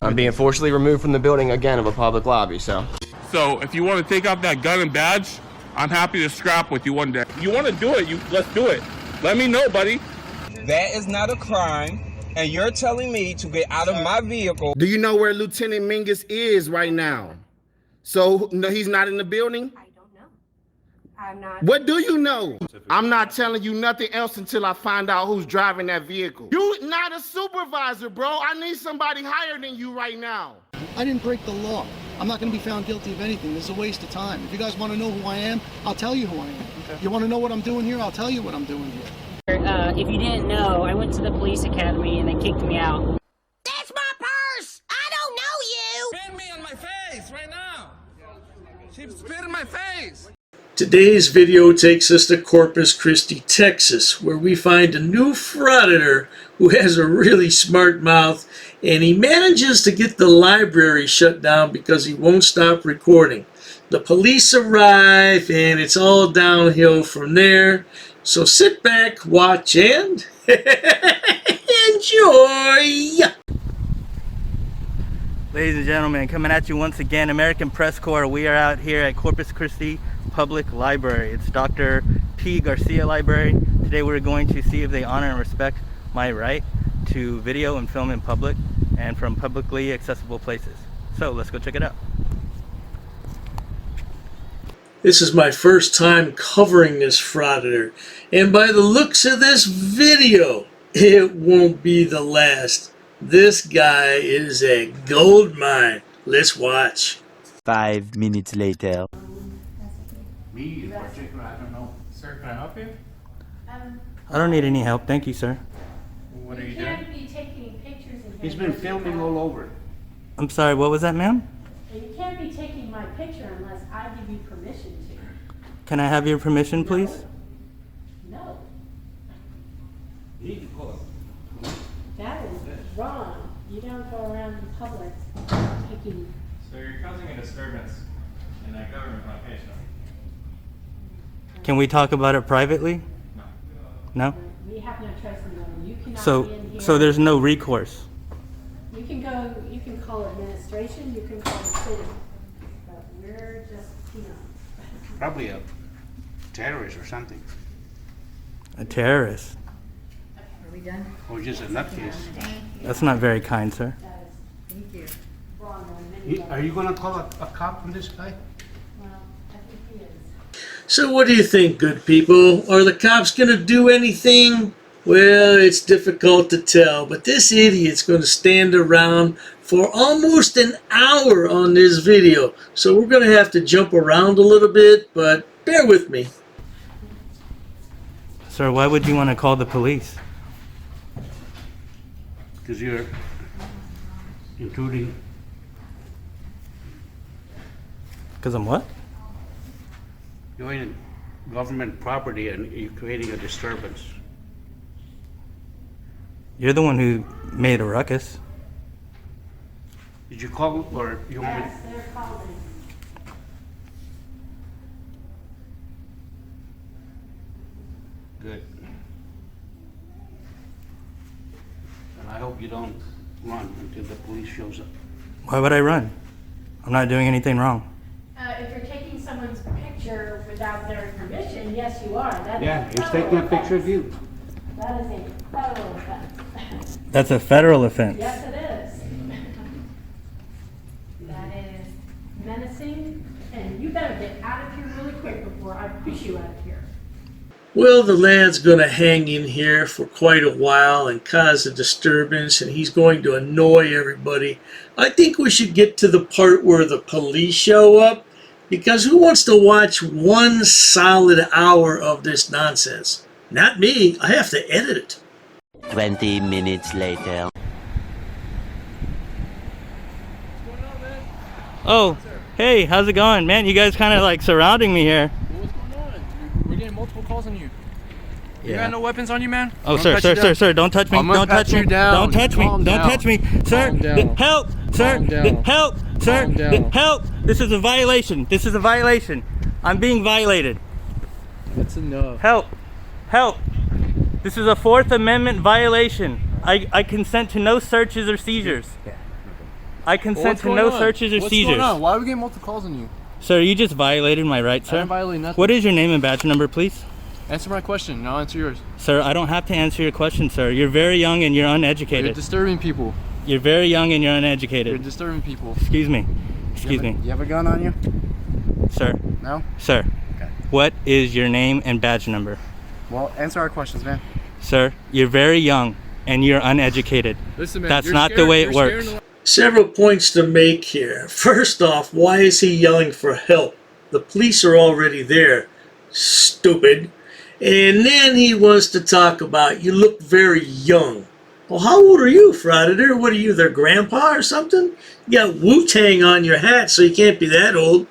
I'm being forcibly removed from the building again of a public lobby, so. So if you want to take out that gun and badge, I'm happy to scrap with you one day. You want to do it, let's do it. Let me know, buddy. That is not a crime, and you're telling me to get out of my vehicle. Do you know where Lieutenant Mingus is right now? So no, he's not in the building? I don't know. I'm not. What do you know? I'm not telling you nothing else until I find out who's driving that vehicle. You not a supervisor, bro. I need somebody higher than you right now. I didn't break the law. I'm not going to be found guilty of anything. This is a waste of time. If you guys want to know who I am, I'll tell you who I am. Okay. You want to know what I'm doing here? I'll tell you what I'm doing here. If you didn't know, I went to the police academy and they kicked me out. That's my purse! I don't know you! Spit me on my face right now! She spit in my face! Today's video takes us to Corpus Christi, Texas, where we find a new frauditor who has a really smart mouth, and he manages to get the library shut down because he won't stop recording. The police arrive, and it's all downhill from there. So sit back, watch, and enjoy! Ladies and gentlemen, coming at you once again, American Press Corps. We are out here at Corpus Christi Public Library. It's Dr. P. Garcia Library. Today we're going to see if they honor and respect my right to video and film in public and from publicly accessible places. So let's go check it out. This is my first time covering this frauditor, and by the looks of this video, it won't be the last. This guy is a gold mine. Let's watch. 5 minutes later. Me in particular, I don't know. Sir, can I help you? I don't need any help, thank you, sir. What are you You doing? can't be taking pictures in here. He's been filming all over. I'm sorry, what was that, ma'am? And you can't be taking my picture unless I give you permission to. Can I have your permission, please? No. You need to call him. That is wrong. You don't go around in public taking. So you're causing a disturbance in a government location. Can we talk about it privately? No? We have no choice in that. You cannot be in here. So there's no recourse? You can go, you can call administration, you can call the city. But we're just, you know. Probably a terrorist or something. A terrorist? Are we done? Or just a nutcase. That's not very kind, sir. That is, thank you. Wrong on many levels. Are you going to call a cop on this guy? Well, I think he is. So what do you think, good people? Are the cops going to do anything? Well, it's difficult to tell, but this idiot's going to stand around for almost an hour on this video. So we're going to have to jump around a little bit, but bear with me. Sir, why would you want to call the police? Because you're intruding. Because I'm what? You're in government property and you're creating a disturbance. You're the one who made a ruckus. Did you call or you want me? Yes, they're calling. Good. And I hope you don't run until the police shows up. Why would I run? I'm not doing anything wrong. If you're taking someone's picture without their permission, yes, you are. That Yeah, is he's federal taking a picture of offense. you. That is a federal offense. That's a federal offense. Yes, it is. That is menacing, and you better get out of here really quick before I push you out of here. Well, the lad's going to hang in here for quite a while and cause a disturbance, and he's going to annoy everybody. I think we should get to the part where the police show up, because who wants to watch 1 solid hour of this nonsense? Not me. I have to edit it. 20 minutes later. Oh, hey, how's it going? Man, you guys kind of like surrounding me here. What's going on? We're getting multiple calls on you. You Yeah. got no weapons on you, man? Oh, sir, don't touch me. Don't touch me. Don't touch me. Don't touch me. Sir, help. Sir, help. Sir, help. This is a violation. This is a violation. I'm being violated. That's enough. Help. Help. This is a 4th Amendment violation. I consent to no searches or seizures. I consent to no searches or What's seizures. going on? Why are we getting multiple calls on you? Sir, you just violated my rights, sir. I didn't violate nothing. What is your name and badge number, please? Answer my question, and I'll answer yours. Sir, I don't have to answer your question, sir. You're very young and you're uneducated. You're disturbing people. You're very young and you're uneducated. You're disturbing people. Excuse me. Excuse me. You have a gun on you? Sir. No? Sir. Okay. What is your name and badge number? Well, answer our questions, man. Sir, you're very young and you're uneducated. Listen, man. That's not the way it works. Several points to make here. First off, why is he yelling for help? The police are already there. Stupid. And then he wants to talk about, you look very young. Well, how old are you, Frauditor? What are you, their grandpa or something? You got Wu-Tang on your hat, so you can't be that old.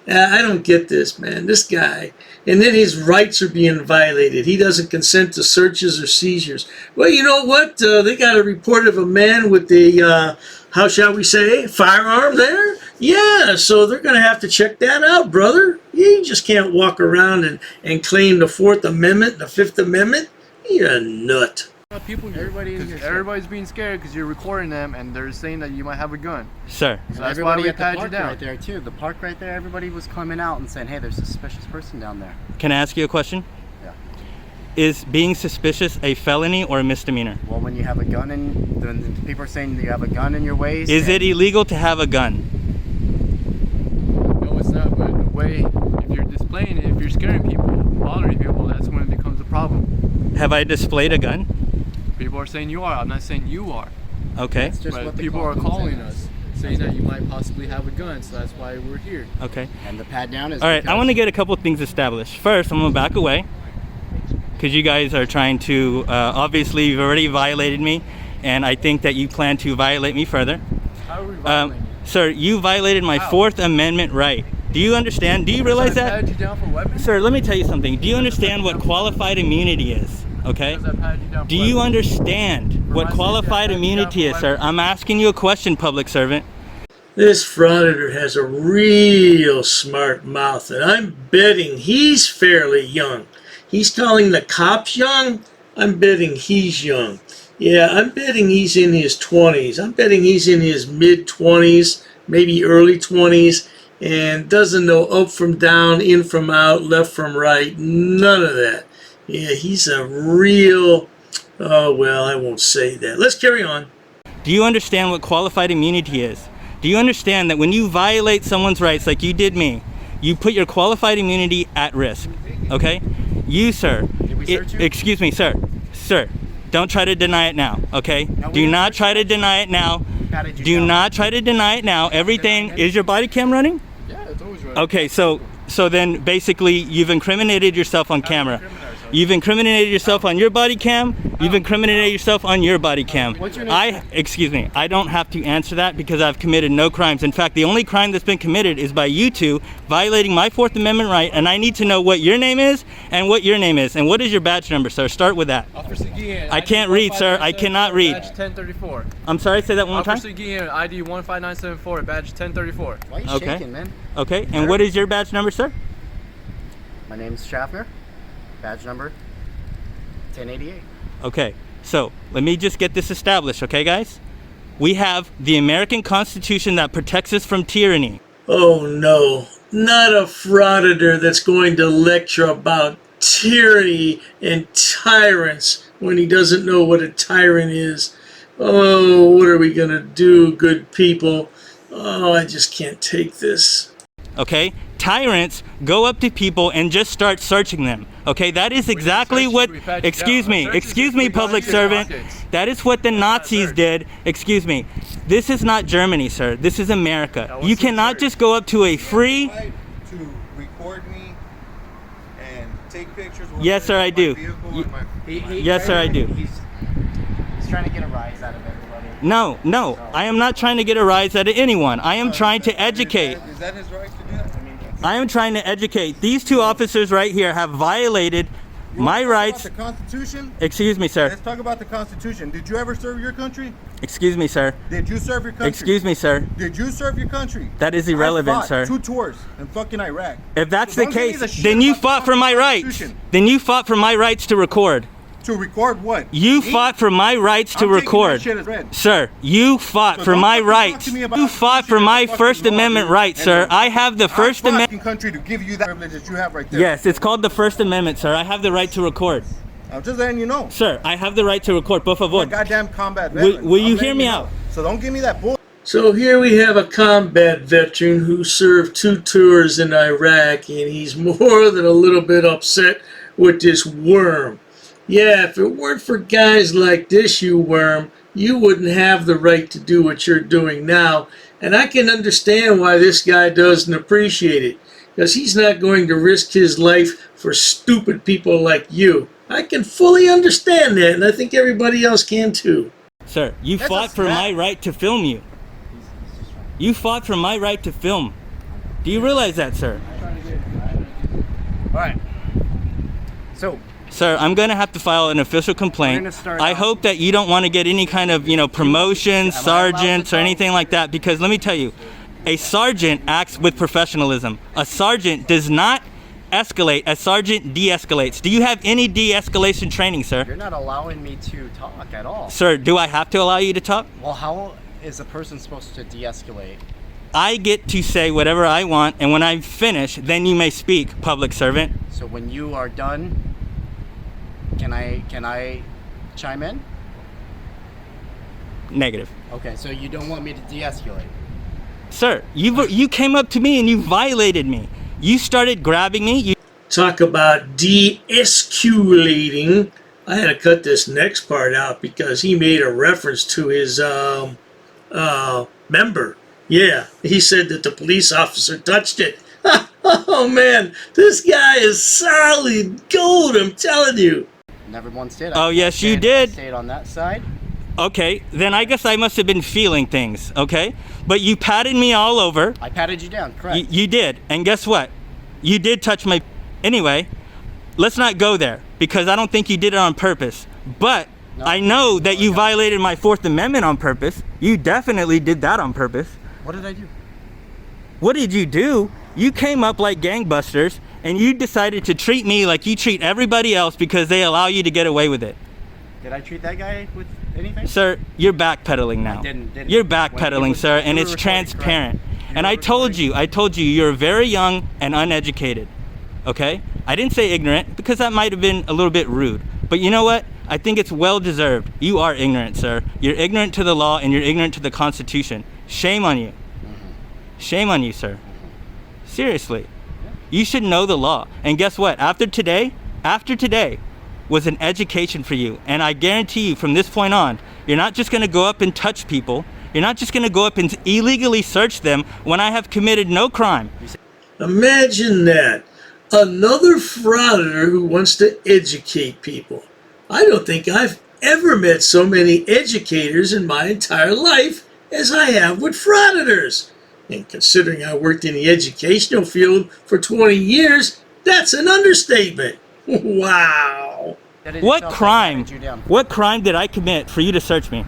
I don't get this, man. This guy. And then his rights are being violated. He doesn't consent to searches or seizures. Well, you know what? They got a report of a man with a, how shall we say, firearm there? Yeah, so they're going to have to check that out, brother. You just can't walk around and claim the 4th Amendment, the 5th Amendment. You're a nut. People, everybody's being scared because you're recording them and they're saying that you might have a gun. Sir. So that's why we patted you down. Right there too. The park right there, everybody was coming out and saying, hey, there's a suspicious person down there. Can I ask you a question? Yeah. Is being suspicious a felony or a misdemeanor? Well, when you have a gun and then people are saying you have a gun in your waist. Is it illegal to have a gun? No, it's not, but the way, if you're displaying it, if you're scaring people, bothering people, that's when it becomes a problem. Have I displayed a gun? People are saying you are. I'm not saying you are. Okay. That's just but what people are calling us, saying that you might possibly have a gun, so that's why we're here. Okay. And the pat down is. All right, I want to get a couple things established. First, I'm going to back away because you guys are trying to, obviously, you've already violated me, and I think that you plan to violate me further. How are we violating you? Sir, you violated my 4th Amendment right. Do you understand? Do you realize that? Patted you down for weapons? Sir, let me tell you something. Do you understand what qualified immunity is? Okay? Do you understand what qualified immunity is, sir? I'm asking you a question, public servant. This Frauditor has a real smart mouth, and I'm betting he's fairly young. He's calling the cops young? I'm betting he's young. Yeah, I'm betting he's in his 20s. I'm betting he's in his mid-20s, maybe early 20s, and doesn't know up from down, in from out, left from right, none of that. Yeah, he's a real, oh, well, I won't say that. Let's carry on. Do you understand what qualified immunity is? Do you understand that when you violate someone's rights like you did me, you put your qualified immunity at risk, okay? You, sir, excuse me, sir, don't try to deny it now, okay? Do not try to deny it now. Do not try to deny it now. Everything, is your body cam running? Yeah, it's always running. Okay, so then basically you've incriminated yourself on camera. You've incriminated yourself on your body cam. You've incriminated yourself on your body cam. What's your name? Excuse me, I don't have to answer that because I've committed no crimes. In fact, the only crime that's been committed is by you two violating my 4th Amendment right, and I need to know what your name is and what your name is. And what is your badge number, sir? Start with that. Officer Guillen, I can't read, sir. I cannot read. Badge 1034. I'm sorry, say that one more time. Officer Guillen, ID 15974, badge 1034. Why are you shaking, man? Okay, and what is your badge number, sir? My name's Schaffner. Badge number 1088. Okay, so let me just get this established, okay, guys? We have the American Constitution that protects us from tyranny. Oh no, not a Frauditor that's going to lecture about tyranny and tyrants when he doesn't know what a tyrant is. Oh, what are we gonna do, good people? Oh, I just can't take this. Okay, tyrants go up to people and just start searching them. Okay, that is exactly what, excuse me, public servant. That is what the Nazis did. Excuse me. This is not Germany, sir. This is America. You cannot just go up to a free... to record me and take pictures. Yes, sir, I do. Yes, sir, I do. He's trying to get a rise out of everybody. No, I am not trying to get a rise out of anyone. I am trying to educate. Is that his right to do that? I am trying to educate. These two officers right here have violated my rights. The Constitution? Excuse me, sir. Let's talk about the Constitution. Did you ever serve your country? Excuse me, sir. Did you serve your country? Excuse me, sir. Did you serve your country? That is irrelevant, I fought sir. 2 tours in fucking Iraq. If that's So the don't give me case, shit then you about the fought for my rights. Constitution. Then you fought for my rights to record. To record what? You fought for my rights to I'm taking record. that shit as read. Sir, you fought So for don't my fucking talk rights. to me about You fought for my fucking First law, Amendment dude. rights, And sir. the- I have the First Our Amendment. fucking country to give you that privilege that you have right there. Yes, it's called the First Amendment, sir. I have the right to record. I'm just letting you know. Sir, I have the right to record. Por I'm a favor. goddamn combat Will- veteran. will you I'm hear letting me know. out? So don't give me that bull. So here we have a combat veteran who served 2 tours in Iraq, and he's more than a little bit upset with this worm. Yeah, if it weren't for guys like this, you worm, you wouldn't have the right to do what you're doing now. And I can understand why this guy doesn't appreciate it, because he's not going to risk his life for stupid people like you. I can fully understand that, and I think everybody else can too. Sir, you fought for my right to film you. You fought for my right to film. Do you realize that, sir? All right. So, Sir, I'm going to have to file an official complaint. I hope that you don't want to get any kind of, promotions, sergeants, or anything like that, because let me tell you, a sergeant acts with professionalism. A sergeant does not escalate. A sergeant de-escalates. Do you have any de-escalation training, sir? you're not allowing me to talk at all. Sir, do I have to allow you to talk? Well, how is a person supposed to de-escalate? I get to say whatever I want, and when I'm finished, then you may speak, public servant. So when you are done, can I chime in? Negative. Okay, so you don't want me to de-escalate. Sir, you came up to me and you violated me. You started grabbing me. Talk about de-escalating. I had to cut this next part out because he made a reference to his member. Yeah, he said that the police officer touched it. Oh man, this guy is solid gold, I'm telling you. Never once did. Oh, yes, you I did. stayed on that side. Okay, then I guess I must have been feeling things, okay? But you patted me all over. I patted you down, correct? You did, and guess what? You did touch my... Anyway, let's not go there, because I don't think you did it on purpose. But No, I know that you violated my Fourth Amendment on purpose. You definitely did that on purpose. What did I do? What did you do? You came up like gangbusters, and you decided to treat me like you treat everybody else because they allow you to get away with it. Did I treat that guy with anything? Sir, you're backpedaling now. I didn't. You're When backpedaling, it was- sir, you and were it's recording, transparent. correct? And I told you, you're very young and uneducated. Okay? I didn't say ignorant because that might have been a little bit rude. But you know what? I think it's well deserved. You are ignorant, sir. You're ignorant to the law and you're ignorant to the Constitution. Shame on you. Shame on you, sir. Seriously. You should know the law. And guess what? After today was an education for you. And I guarantee you from this point on, you're not just going to go up and touch people. You're not just going to go up and illegally search them when I have committed no crime. Imagine that. Another frauditor who wants to educate people. I don't think I've ever met so many educators in my entire life as I have with frauditors. And considering I worked in the educational field for 20 years, that's an understatement. Wow. What crime? What crime did I commit for you to search me?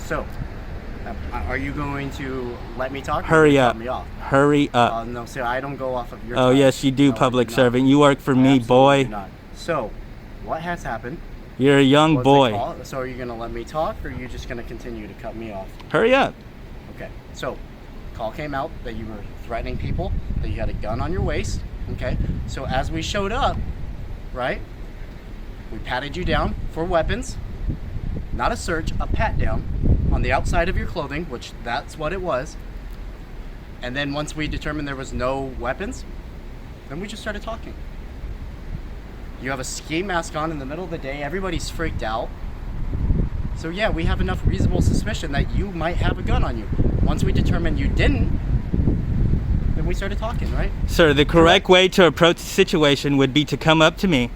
So, are you going to let me talk? Or Hurry cut up. Me off? Hurry up. No, sir, I don't go off of your Oh, time. yes, you do, No, I public do not. servant. You work for me, boy. Absolutely not. So, what has happened? You're a young What's the boy. call? So are you going to let me talk, or are you just going to continue to cut me off? Hurry up. Okay, so call came out that you were threatening people, that you had a gun on your waist. Okay, so as we showed up, right, we patted you down for weapons, not a search, a pat down on the outside of your clothing, which that's what it was. And then once we determined there was no weapons, then we just started talking. You have a ski mask on in the middle of the day, everybody's freaked out. So yeah, we have enough reasonable suspicion that you might have a gun on you. Once we determined you didn't, then we started talking, right? Sir, the correct way to approach the situation would be to come up to me,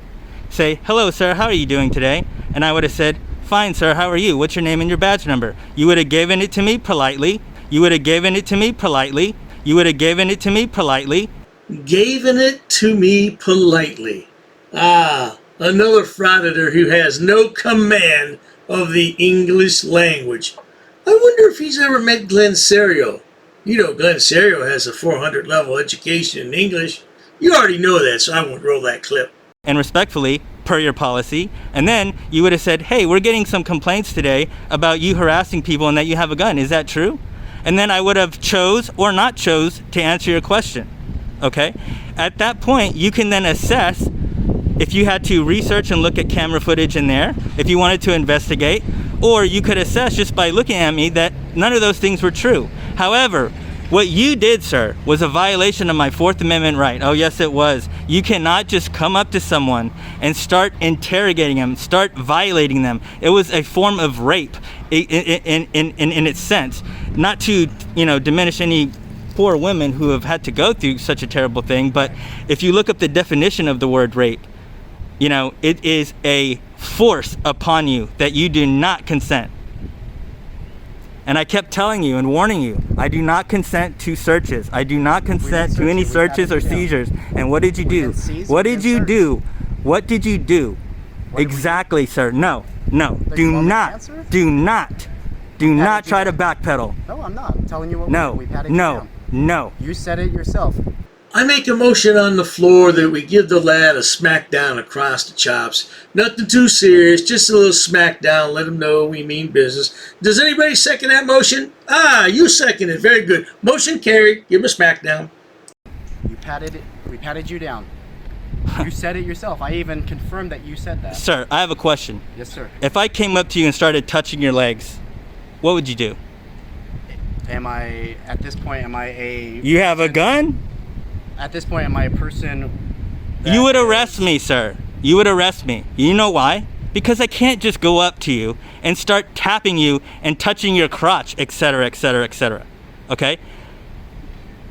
say, "Hello, sir, how are you doing today?" And I would have said, "Fine, sir, how are you? What's your name and your badge number?" You would have given it to me politely. You would have given it to me politely. You would have given it to me politely. Given it to me politely. Ah, another frauditor who has no command of the English language. I wonder if he's ever met Glenn Serio. You know Glenn Serio has a 400 level education in English. You already know that, so I won't roll that clip. And respectfully, per your policy, and then you would have said, hey, we're getting some complaints today about you harassing people and that you have a gun. Is that true? And then I would have chose or not chose to answer your question. Okay? At that point, you can then assess if you had to research and look at camera footage in there, if you wanted to investigate, or you could assess just by looking at me that none of those things were true. However, what you did, sir, was a violation of my Fourth Amendment right. Oh, yes, it was. You cannot just come up to someone and start interrogating them, start violating them. It was a form of rape in its sense. Not to, diminish any poor women who have had to go through such a terrible thing, but if you look up the definition of the word rape, it is a force upon you that you do not consent. And I kept telling you and warning you, I do not consent to searches. I do not consent to any searches or seizures. And what did you do? What did you do? What did you do? Exactly, sir. No. Do not try to backpedal. No, I'm not. I'm telling you what we patted No. You said it yourself. I make a motion on the floor that we give the lad a smackdown across the chops. Nothing too serious, just a little smackdown. Let him know we mean business. Does anybody second that motion? Ah, you second it. Very good. Motion carried. Give him a smackdown. We patted you down. You said it yourself. I even confirmed that you said that. Sir, I have a question. Yes, sir. If I came up to you and started touching your legs, what would you do? At this point, am I a... You have a gun? At this point, am I a person... You would arrest me, sir. You would arrest me. You know why? Because I can't just go up to you and start tapping you and touching your crotch, etc., etc., etc. Okay?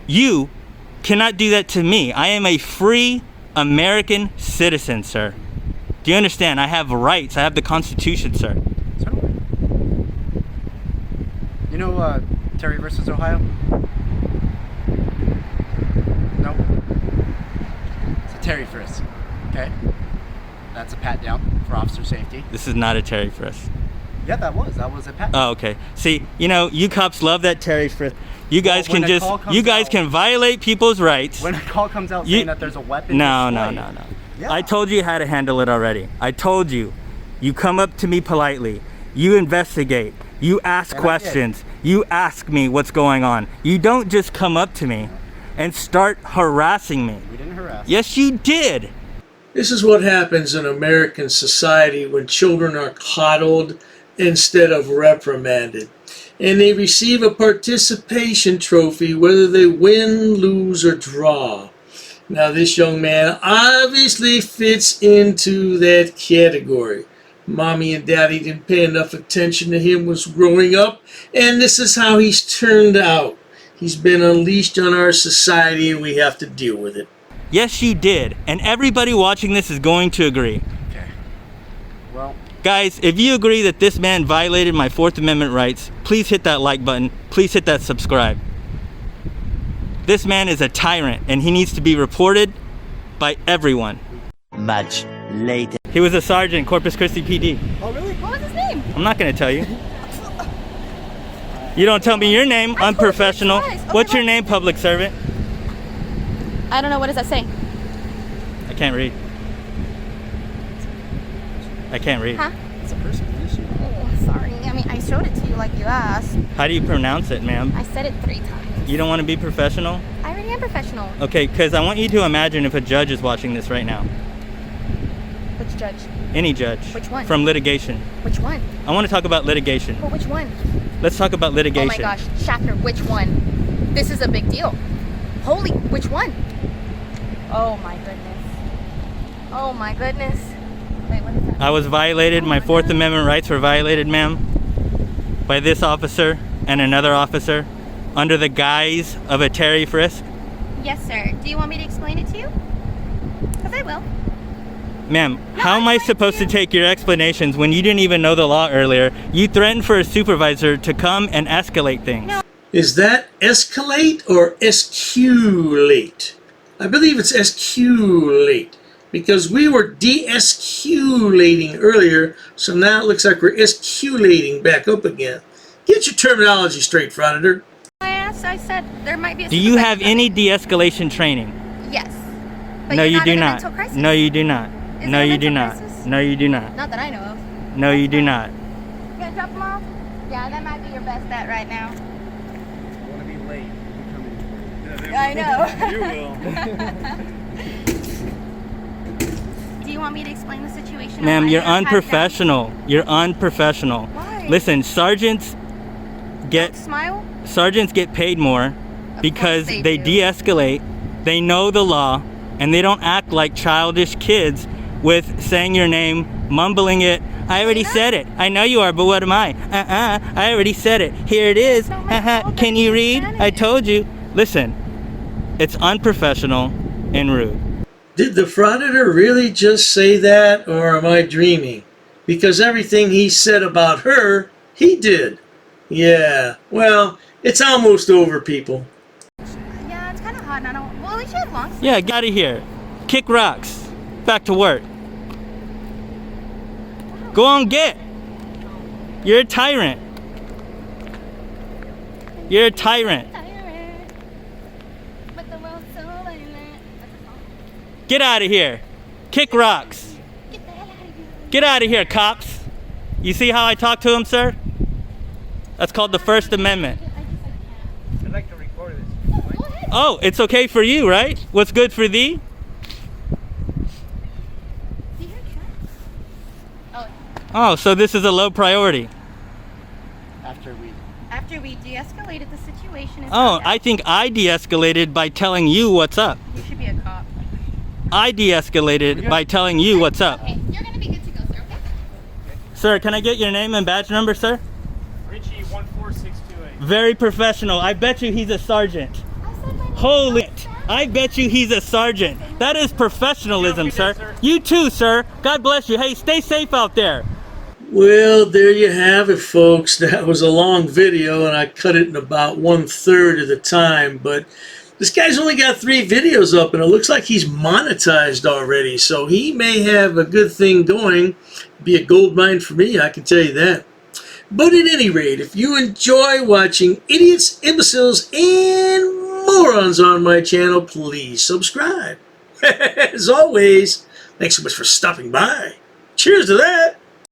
You cannot do that to me. I am a free American citizen, sir. Do you understand? I have rights. I have the Constitution, sir. You know Terry versus Ohio? No. It's a Terry frisk. Okay? That's a pat down for officer safety. This is not a Terry frisk. Yeah, that was a pat down. Oh, okay. See, you cops love that Terry frisk. You guys can violate people's rights. When a call comes out saying that there's a weapon. No. Yeah. I told you how to handle it already. I told you. You come up to me politely. You investigate. You ask questions. You ask me what's going on. You don't just come up to me and start harassing me. We didn't harass. Yes, you did. This is what happens in American society when children are coddled instead of reprimanded. And they receive a participation trophy whether they win, lose, or draw. Now this young man obviously fits into that category. Mommy and Daddy didn't pay enough attention to him when he was growing up, and this is how he's turned out. He's been unleashed on our society, and we have to deal with it. Yes, you did. And everybody watching this is going to agree. Okay. Well, guys, if you agree that this man violated my Fourth Amendment rights, please hit that like button. Please hit that subscribe. This man is a tyrant, and he needs to be reported by everyone. Much later. He was a sergeant, Corpus Christi PD. Oh, really? What was his name? I'm not going to tell you. You don't tell me your name, unprofessional. What's your name, public servant? I don't know. What does that say? I can't read. I can't read. Huh? It's a person issue. Oh, sorry. I mean, I showed it to you like you asked. How do you pronounce it, ma'am? I said it 3 times. You don't want to be professional? I already am professional. Okay, because I want you to imagine if a judge is watching this right now. Which judge? Any judge. Which one? From litigation. Which one? I want to talk about litigation. Well, which one? Let's talk about litigation. Oh my gosh, Schaffner, which one? This is a big deal. Holy, which one? Oh my goodness. Oh my goodness. Wait, what is that? I was violated. My Fourth Amendment rights were violated, ma'am, by this officer and another officer under the guise of a Terry frisk. Yes, sir. Do you want me to explain it to you? Because I will. Ma'am, how am I supposed to take your explanations when you didn't even know the law earlier? You threatened for a supervisor to come and escalate things. No. Is that escalate or escalate? I believe it's escalate because we were de-escalating earlier, so now it looks like we're escalating back up again. Get your terminology straight, Frauditor. I said there might be a... Do you have any de-escalation training? Yes. But No, you're you not do in a not. mental crisis. No, you do not. No, you do not. No, you do not. Not that I know of. No, you do not. You gonna drop them off? Yeah, that might be your best bet right now. I want to be late. I know. You will. Do you want me to explain the situation? Ma'am, you're How to unprofessional. You're unprofessional. Why? Listen, sergeants get smile? Sergeants get paid more because they they do. de-escalate. They know the law, and they don't act like childish kids with saying your name, mumbling it. I already said it. I know you are, but what am I? I already said it. Here it is. Can you read? I told you. Listen, it's unprofessional and rude. Did the Frauditor really just say that, or am I dreaming? Because everything he said about her, he did. Yeah, well, it's almost over, people. Yeah, it's kind of hot and I don't. Well, at least you have long sleeves. Yeah, get out of here. Kick rocks. Back to work. Go on, get. You're a tyrant. You're a tyrant. Get out of here. Kick rocks. Get out of here, cops. You see how I talk to him, sir? That's called the First Amendment. I'd like to record this. Oh, it's okay for you, right? What's good for thee? Oh, so this is a low priority. After we de-escalated the situation. Oh, I think I de-escalated by telling you what's up. You should be a cop. I de-escalated by telling you what's up. Okay, you're gonna be good to go, sir. Okay. Sir, can I get your name and badge number, sir? Richie 14628. Very professional. I bet you he's a sergeant. Holy, I bet you he's a sergeant. That is professionalism, sir. You too, sir. God bless you. Hey, stay safe out there. Well, there you have it, folks. That was a long video, and I cut it in about 1/3 of the time, but this guy's only got 3 videos up, and it looks like he's monetized already, so he may have a good thing going. Be a gold mine for me, I can tell you that. But at any rate, if you enjoy watching idiots, imbeciles, and morons on my channel, please subscribe. As always, thanks so much for stopping by. Cheers to that.